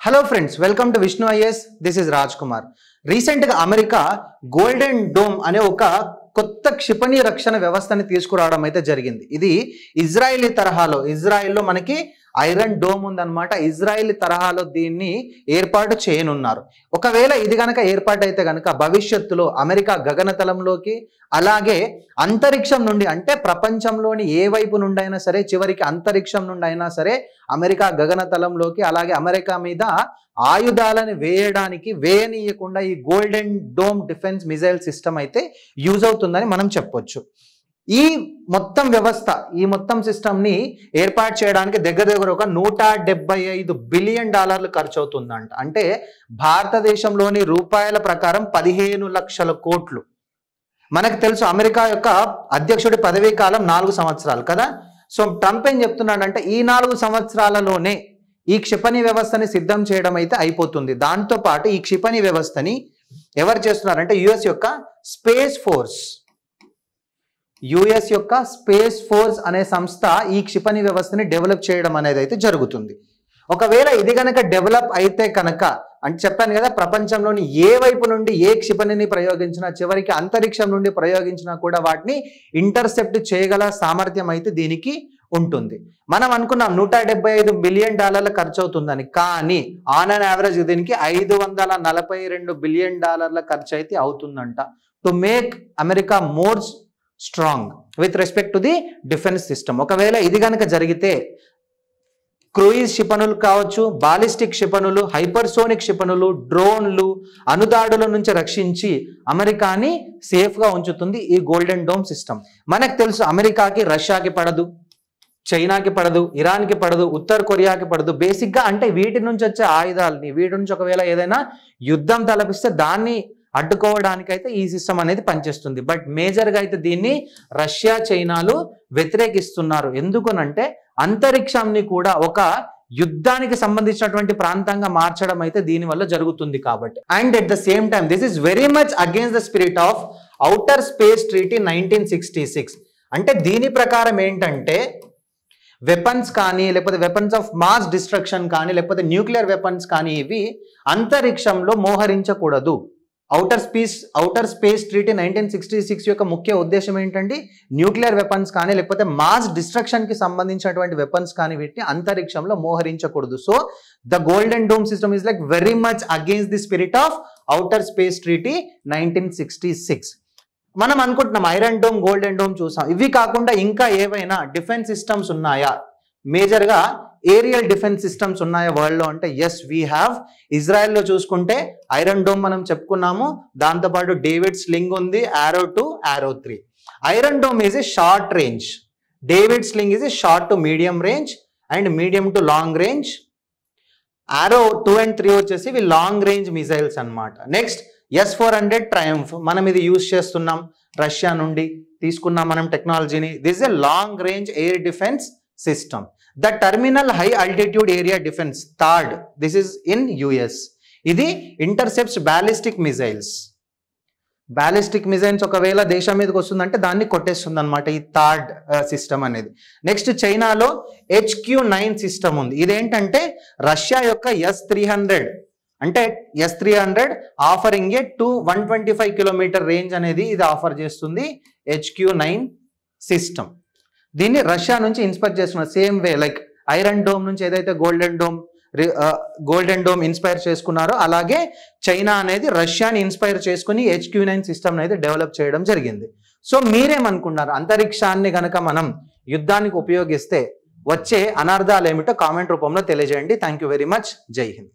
Hello friends, welcome to Vishnu is. This is Raj Kumar. రీసెంట్గా America golden dome అనే ఒక కొత్త క్షిపణి రక్షణ వ్యవస్థని తీసుకురావడం అయితే జరిగింది. ఇది ఇజ్రాయిలీ తరహాలో, ఇజ్రాయిల్లో మనకి ఐరన్ డోమ్ ఉందన్నమాట. ఇజ్రాయిలీ తరహాలో దీన్ని ఏర్పాటు చేయనున్నారు. ఒకవేళ ఇది కనుక ఏర్పాటు అయితే కనుక భవిష్యత్తులో అమెరికా గగనతలంలోకి, అలాగే అంతరిక్షం నుండి, అంటే ప్రపంచంలోని ఏ వైపు నుండి అయినా సరే, చివరికి అంతరిక్షం నుండి అయినా సరే అమెరికా గగనతలంలోకి, అలాగే అమెరికా మీద ఆయుధాలను వేయనీయకుండా ఈ golden dome defence missile system అయితే యూజ్ అవుతుందని మనం చెప్పొచ్చు. ఈ మొత్తం వ్యవస్థ, ఈ మొత్తం సిస్టమ్ ని ఏర్పాటు చేయడానికి దగ్గర ఒక $175 బిలియన్ ఖర్చు అవుతుందంట. అంటే భారతదేశంలోని రూపాయల ప్రకారం 15 లక్షల కోట్లు. మనకు తెలుసు అమెరికా యొక్క అధ్యక్షుడి పదవీ కాలం 4 సంవత్సరాలు కదా. సో ట్రంప్ ఏం చెప్తున్నాడంటే ఈ 4 సంవత్సరాలలోనే ఈ క్షిపణి వ్యవస్థని సిద్ధం చేయడం అయితే అయిపోతుంది. దాంతో పాటు ఈ క్షిపణి వ్యవస్థని ఎవరు చేస్తున్నారంటే యుఎస్ యొక్క స్పేస్ ఫోర్స్ అనే సంస్థ ఈ క్షిపణి వ్యవస్థని డెవలప్ చేయడం అనేది అయితే జరుగుతుంది. ఒకవేళ ఇది కనుక డెవలప్ అయితే కనుక, అంటే చెప్పాను కదా, ప్రపంచంలోని ఏ వైపు నుండి ఏ క్షిపణిని ప్రయోగించినా, చివరికి అంతరిక్షం నుండి ప్రయోగించినా కూడా వాటిని ఇంటర్సెప్ట్ చేయగల సామర్థ్యం అయితే దీనికి ఉంటుంది. మనం అనుకున్నాం $175 బిలియన్ ఖర్చు అవుతుందని, కానీ ఆన్ అన్ యావరేజ్ దీనికి $542 బిలియన్ ఖర్చు అయితే అవుతుందంట. To make America more strong with respect to the defence system. ఒకవేళ ఇది కనుక జరిగితే క్రూయిజ్ క్షిపణులు కావచ్చు, బాలిస్టిక్ క్షిపణులు, హైపర్సోనిక్ క్షిపణులు, డ్రోన్లు, అణుదాడుల నుంచి రక్షించి అమెరికాని సేఫ్గా ఉంచుతుంది ఈ గోల్డెన్ డోమ్ సిస్టమ్. మనకు తెలుసు అమెరికాకి రష్యాకి పడదు, చైనాకి పడదు, ఇరాన్కి పడదు, ఉత్తర కొరియాకి పడదు. బేసిక్గా అంటే వీటి నుంచి వచ్చే ఆయుధాలని, వీటి నుంచి ఒకవేళ ఏదైనా యుద్ధం తలపిస్తే దాన్ని అడ్డుకోవడానికైతే ఈ సిస్టమ్ అనేది పనిచేస్తుంది. బట్ మేజర్గా అయితే దీన్ని రష్యా, చైనాలు వ్యతిరేకిస్తున్నారు. ఎందుకనంటే అంతరిక్షాన్ని కూడా ఒక యుద్ధానికి సంబంధించినటువంటి ప్రాంతంగా మార్చడం అయితే దీనివల్ల జరుగుతుంది కాబట్టి. And at the same time this is very much against the spirit of outer space treaty 1966. అంటే దీని ప్రకారం ఏంటంటే వెపన్స్ కానీ, లేకపోతే వెపన్స్ ఆఫ్ మాస్ డిస్ట్రక్షన్ కానీ, లేకపోతే న్యూక్లియర్ వెపన్స్ కానీ ఇవి అంతరిక్షంలో మోహరించకూడదు. ఔటర్ స్పేస్ ట్రీటీ 1966 యొక్క ముఖ్య ఉద్దేశం ఏంటంటే న్యూక్లియర్ వెపన్స్ కానీ, లేకపోతే మాస్ డిస్ట్రక్షన్ కి సంబంధించినటువంటి వెపన్స్ కానీ వీటిని అంతరిక్షంలో మోహరించకూడదు. So the golden dome system is like very much against the spirit of outer space treaty 1966. మనం అనుకుంటున్నాం ఐరన్ డోమ్, గోల్డెన్ డోమ్ చూసాం. ఇవి కాకుండా ఇంకా ఏవైనా డిఫెన్స్ సిస్టమ్స్ ఉన్నాయా, మేజర్గా ఏరియల్ డిఫెన్స్ సిస్టమ్స్ ఉన్నాయా వరల్డ్లో అంటే ఎస్ వీ హ్యావ్. ఇజ్రాయెల్లో చూసుకుంటే ఐరన్ డోమ్ మనం చెప్పుకున్నాము, దాంతోపాటు డేవిడ్ స్లింగ్ ఉంది, Arrow 2, Arrow 3. Iron dome is a short range, David sling is a short to medium range and medium to long range. Arrow 2 and 3 వచ్చేసి ఇవి లాంగ్ రేంజ్ మిజైల్స్ అన్నమాట. Next S-400 Triumph, మనం ఇది use చేస్తున్నాం, Russia నుండి తీసుకున్నాం మనం టెక్నాలజీని. This is a long range air defence system. The terminal high altitude area defence third, this is in US. ఇది intercepts ballistic missiles. Ballistic missiles ఒకవేళ దేశం మీదకి వస్తుందంటే దాన్ని కొట్టేస్తుంది అనమాట ఈ థర్డ్ సిస్టమ్ అనేది. నెక్స్ట్ చైనాలో HQ-9 సిస్టమ్ ఉంది. ఇదేంటంటే రష్యా యొక్క S-300, అంటే S-300 ఆఫరింగ్ ఏ 125 కిలోమీటర్ రేంజ్ అనేది ఇది ఆఫర్ చేస్తుంది HQ-9 సిస్టమ్. దీన్ని రష్యా నుంచి ఇన్స్పైర్ చేసుకున్నారు. Same way like iron dome నుంచి ఏదైతే గోల్డెన్ డోమ్ ఇన్స్పైర్ చేసుకున్నారో, అలాగే చైనా అనేది రష్యాని ఇన్స్పైర్ చేసుకుని HQ-9 సిస్టమ్ అయితే డెవలప్ చేయడం జరిగింది. సో మీరేమనుకున్నారు, అంతరిక్షాన్ని గనక మనం యుద్ధానికి ఉపయోగిస్తే వచ్చే అనర్థాలు ఏమిటో కామెంట్ రూపంలో తెలియజేయండి. Thank you very much. జై హింద్.